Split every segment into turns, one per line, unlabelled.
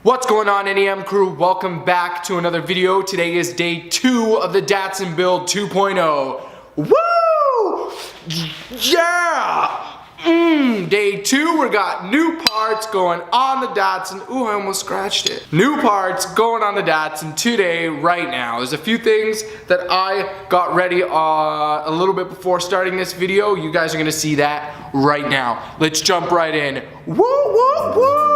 What's going on, NEM crew? Welcome back to another video. Today is day 2 of the Datsun build 2.0. Woo! Yeah! Day 2, we got new parts going on the Datsun. Ooh, I almost scratched it. New parts going on the Datsun today, right now. There's a few things that I got ready a little bit before starting this video. You guys are gonna see that right now. Let's jump right in. Woo, woo, woo!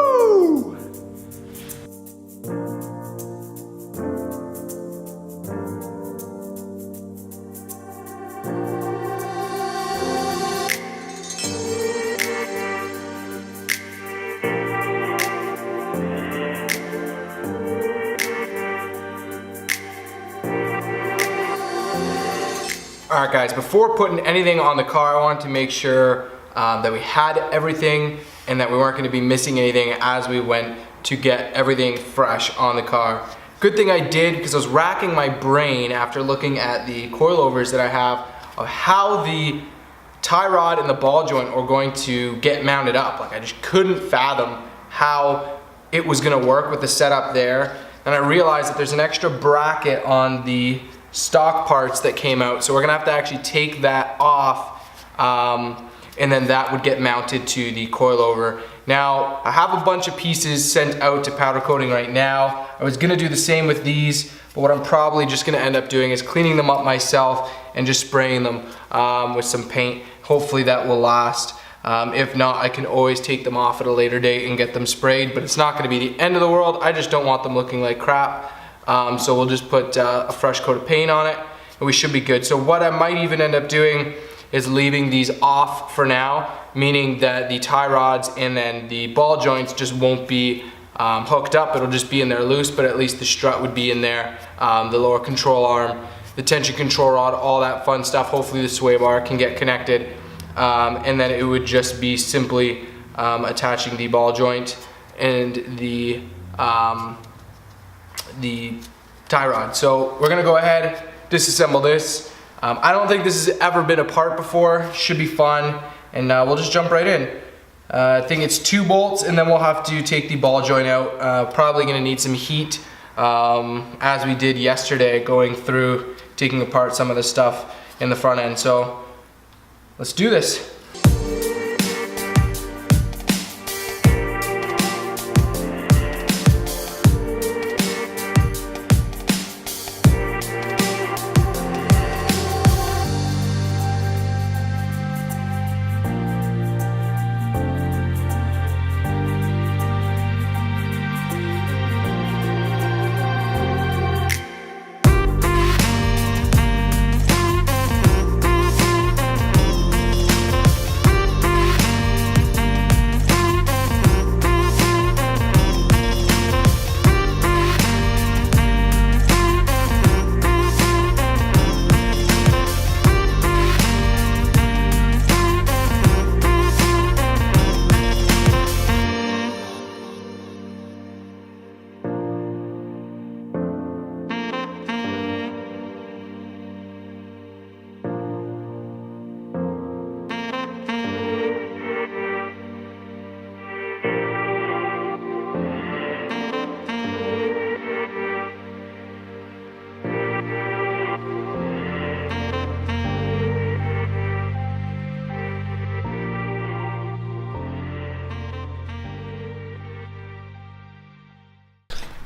Alright guys, before putting anything on the car, I wanted to make sure that we had everything and that we weren't going to be missing anything as we went to get everything fresh on the car. Good thing I did, because I was racking my brain after looking at the coilovers that I have of how the tie rod and the ball joint are going to get mounted up. Like, I just couldn't fathom how it was going to work with the setup there. And I realized that there's an extra bracket on the stock parts that came out, so we're gonna have to actually take that off, and then that would get mounted to the coilover. Now, I have a bunch of pieces sent out to powder coating right now. I was gonna do the same with these, but what I'm probably just gonna end up doing is cleaning them up myself and just spraying them with some paint. Hopefully that will last. If not, I can always take them off at a later date and get them sprayed, but it's not gonna be the end of the world. I just don't want them looking like crap. So we'll just put a fresh coat of paint on it and we should be good. So what I might even end up doing is leaving these off for now, meaning that the tie rods and then the ball joints just won't be hooked up. It'll just be in there loose, but at least the strut would be in there, the lower control arm, the tension control rod, all that fun stuff. Hopefully the sway bar can get connected, and then it would just be simply attaching the ball joint and the tie rod. So we're gonna go ahead, disassemble this. I don't think this has ever been a part before. Should be fun, and we'll just jump right in. I think it's 2 bolts, and then we'll have to take the ball joint out. Probably gonna need some heat, as we did yesterday, going through, taking apart some of the stuff in the front end. So let's do this.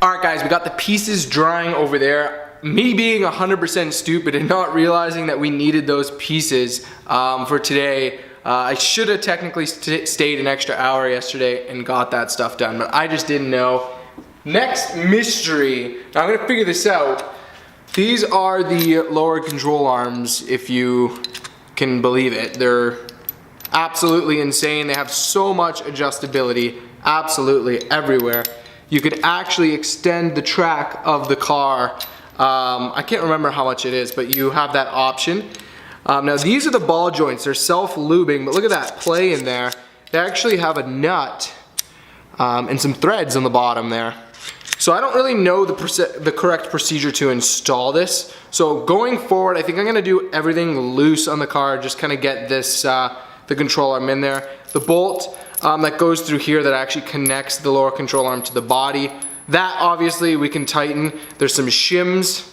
Alright guys, we got the pieces drying over there. Me being 100% stupid and not realizing that we needed those pieces for today. I should have technically stayed an extra hour yesterday and got that stuff done, but I just didn't know. Next mystery, now I'm gonna figure this out. These are the lower control arms, if you can believe it. They're absolutely insane. They have so much adjustability, absolutely everywhere. You could actually extend the track of the car. I can't remember how much it is, but you have that option. Now these are the ball joints. They're self-lubing, but look at that play in there. They actually have a nut and some threads on the bottom there. So I don't really know the correct procedure to install this. So going forward, I think I'm gonna do everything loose on the car, just kind of get this, the control arm in there. The bolt that goes through here that actually connects the lower control arm to the body, That obviously we can tighten. There's some shims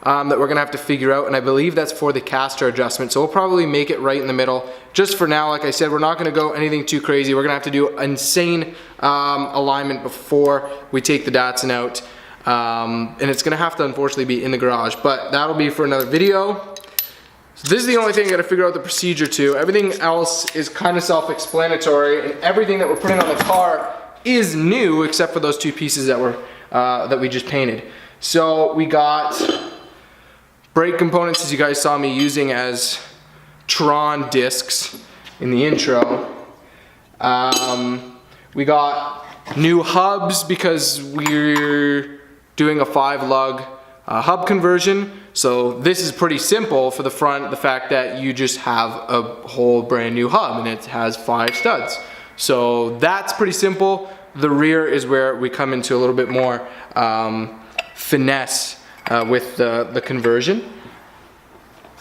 that we're gonna have to figure out, and I believe that's for the caster adjustment. So we'll probably make it right in the middle. Just for now, like I said, we're not gonna go anything too crazy. We're gonna have to do insane alignment before we take the Datsun out. And it's gonna have to unfortunately be in the garage, but that'll be for another video. So this is the only thing I gotta figure out the procedure to. Everything else is kind of self-explanatory, and everything that we're putting on the car is new except for those two pieces that were that we just painted. So we got brake components, as you guys saw me using as Tron discs in the intro. We got new hubs because we're doing a 5-lug hub conversion. So this is pretty simple for the front, the fact that you just have a whole brand new hub and it has 5 studs. So that's pretty simple. The rear is where we come into a little bit more finesse with the conversion.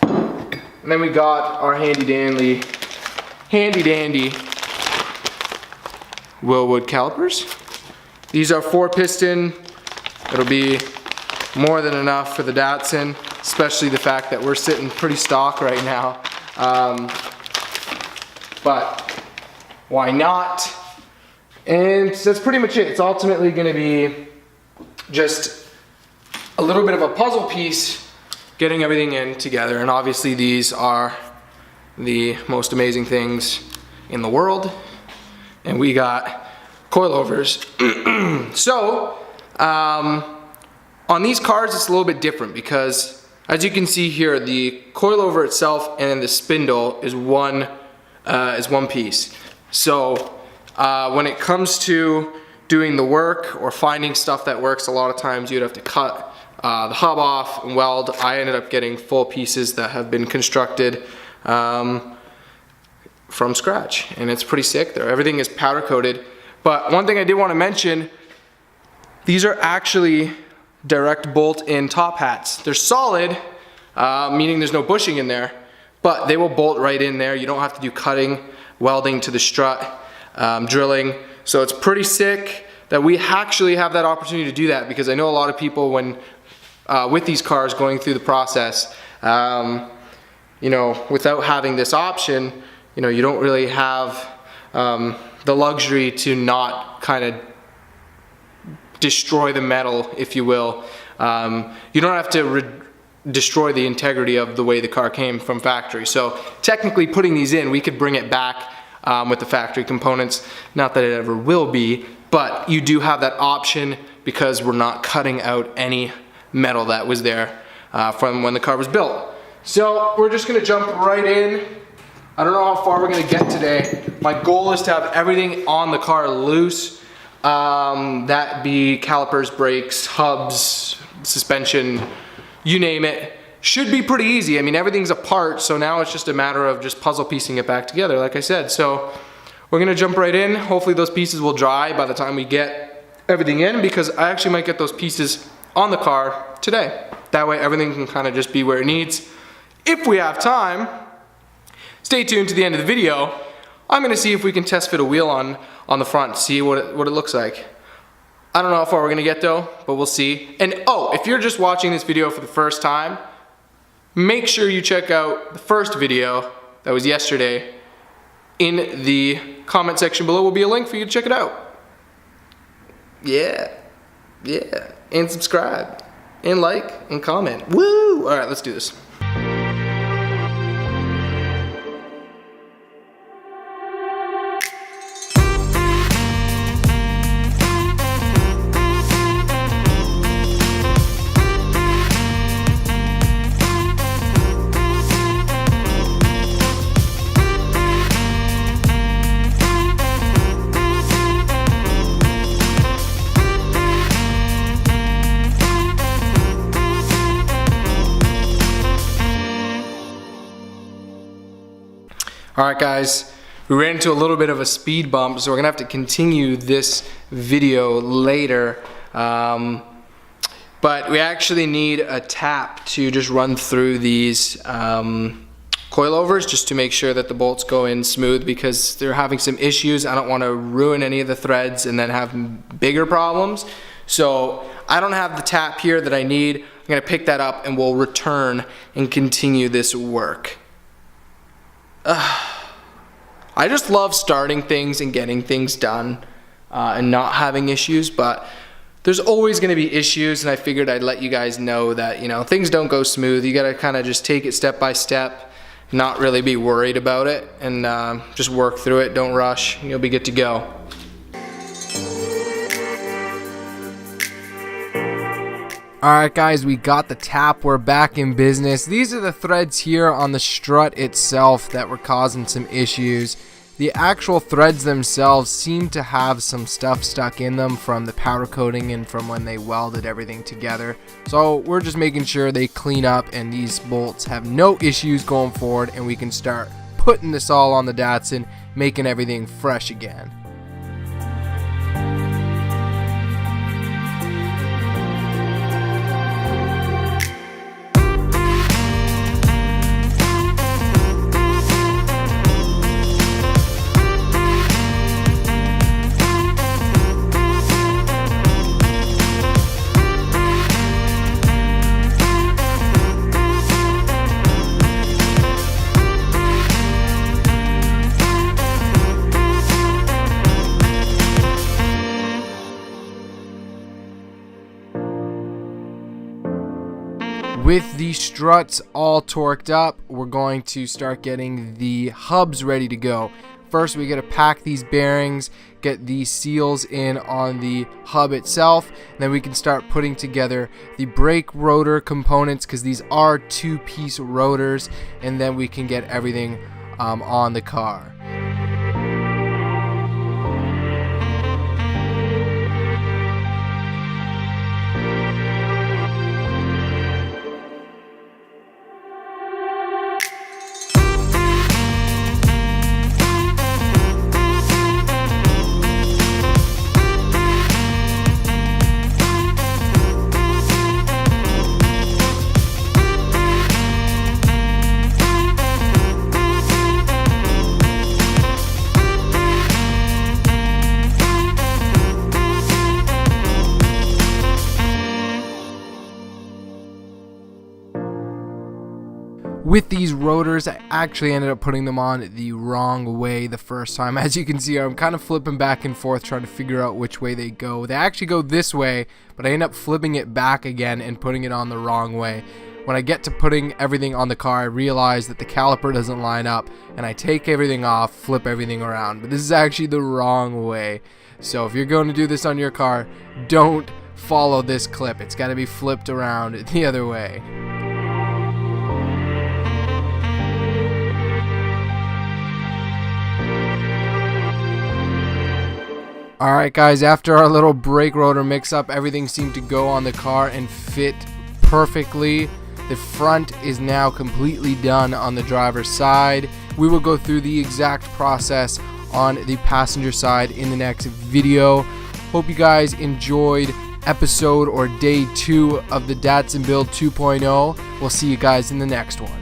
And then we got our handy dandy Wilwood calipers. These are 4-piston. It'll be more than enough for the Datsun, especially the fact that we're sitting pretty stock right now. But why not? And that's pretty much it. It's ultimately gonna be just a little bit of a puzzle piece, getting everything in together. And obviously these are the most amazing things in the world. And we got coilovers. So, on these cars it's a little bit different because, as you can see here, the coilover itself and the spindle is one piece. So when it comes to doing the work or finding stuff that works, a lot of times you'd have to cut the hub off and weld. I ended up getting full pieces that have been constructed from scratch, and it's pretty sick there. Everything is powder coated. But one thing I did want to mention, these are actually direct bolt-in top hats. They're solid, meaning there's no bushing in there, but they will bolt right in there. You don't have to do cutting, welding to the strut, drilling. So it's pretty sick that we actually have that opportunity to do that, because I know a lot of people when with these cars going through the process, you know, without having this option, you know, you don't really have the luxury to not kind of destroy the metal, if you will. You don't have to destroy the integrity of the way the car came from factory. So technically putting these in, we could bring it back with the factory components. Not that it ever will be, but you do have that option because we're not cutting out any metal that was there from when the car was built. So we're just gonna jump right in. I don't know how far we're gonna get today. My goal is to have everything on the car loose. That be calipers, brakes, hubs, suspension, you name it. Should be pretty easy. I mean, everything's apart, so now it's just a matter of just puzzle piecing it back together, like I said. So we're gonna jump right in. Hopefully those pieces will dry by the time we get everything in, because I actually might get those pieces on the car today. That way everything can kind of just be where it needs. If we have time, stay tuned to the end of the video. I'm gonna see if we can test fit a wheel on the front, see what it looks like. I don't know how far we're gonna get though, but we'll see. And oh, if you're just watching this video for the first time, make sure you check out the first video that was yesterday. In the comment section below will be a link for you to check it out. Yeah, and subscribe, and like, and comment. Woo! All right, let's do this. Alright guys, we ran into a little bit of a speed bump, so we're gonna have to continue this video later. But we actually need a tap to just run through these coilovers just to make sure that the bolts go in smooth, because they're having some issues. I don't want to ruin any of the threads and then have bigger problems. So I don't have the tap here that I need. I'm gonna pick that up and we'll return and continue this work. I just love starting things and getting things done and not having issues, but there's always going to be issues, and I figured I'd let you guys know that, you know, things don't go smooth. You got to kind of just take it step by step, not really be worried about it, and just work through it. Don't rush, and you'll be good to go. Alright guys, we got the tap, we're back in business. These are the threads here on the strut itself that were causing some issues. The actual threads themselves seem to have some stuff stuck in them from the powder coating and from when they welded everything together. So we're just making sure they clean up and these bolts have no issues going forward, and we can start putting this all on the Datsun, making everything fresh again. With the struts all torqued up, we're going to start getting the hubs ready to go. First, we got to pack these bearings, get these seals in on the hub itself, and then we can start putting together the brake rotor components, because these are two-piece rotors, and then we can get everything on the car. With these rotors, I actually ended up putting them on the wrong way the first time. As you can see, I'm kind of flipping back and forth trying to figure out which way they go. They actually go this way, but I end up flipping it back again and putting it on the wrong way. When I get to putting everything on the car, I realize that the caliper doesn't line up, and I take everything off, flip everything around. But this is actually the wrong way. So if you're going to do this on your car, don't follow this clip. It's got to be flipped around the other way. Alright guys, after our little brake rotor mix up, everything seemed to go on the car and fit perfectly. The front is now completely done on the driver's side. We will go through the exact process on the passenger side in the next video. Hope you guys enjoyed episode or day 2 of the Datsun Build 2.0. We'll see you guys in the next one.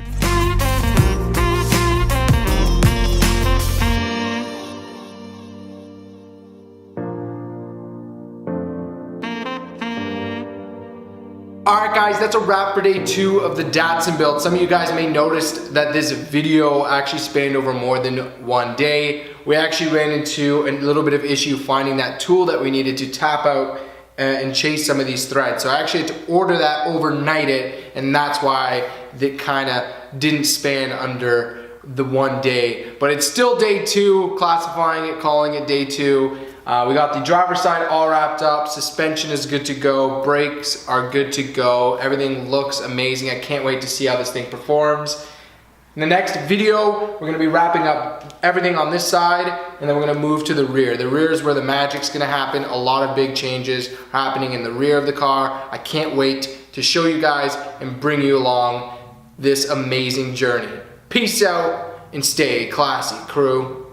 Alright guys, that's a wrap for day 2 of the Datsun build. Some of you guys may notice that this video actually spanned over more than one day. We actually ran into a little bit of issue finding that tool that we needed to tap out and chase some of these threads. So I actually had to order that, overnight it, and that's why it kind of didn't span under the one day. But it's still day 2, classifying it, calling it day 2. We got the driver's side all wrapped up, suspension is good to go, brakes are good to go, everything looks amazing. I can't wait to see how this thing performs. In the next video, we're going to be wrapping up everything on this side, and then we're going to move to the rear. The rear is where the magic's going to happen. A lot of big changes happening in the rear of the car. I can't wait to show you guys and bring you along this amazing journey. Peace out and stay classy, crew.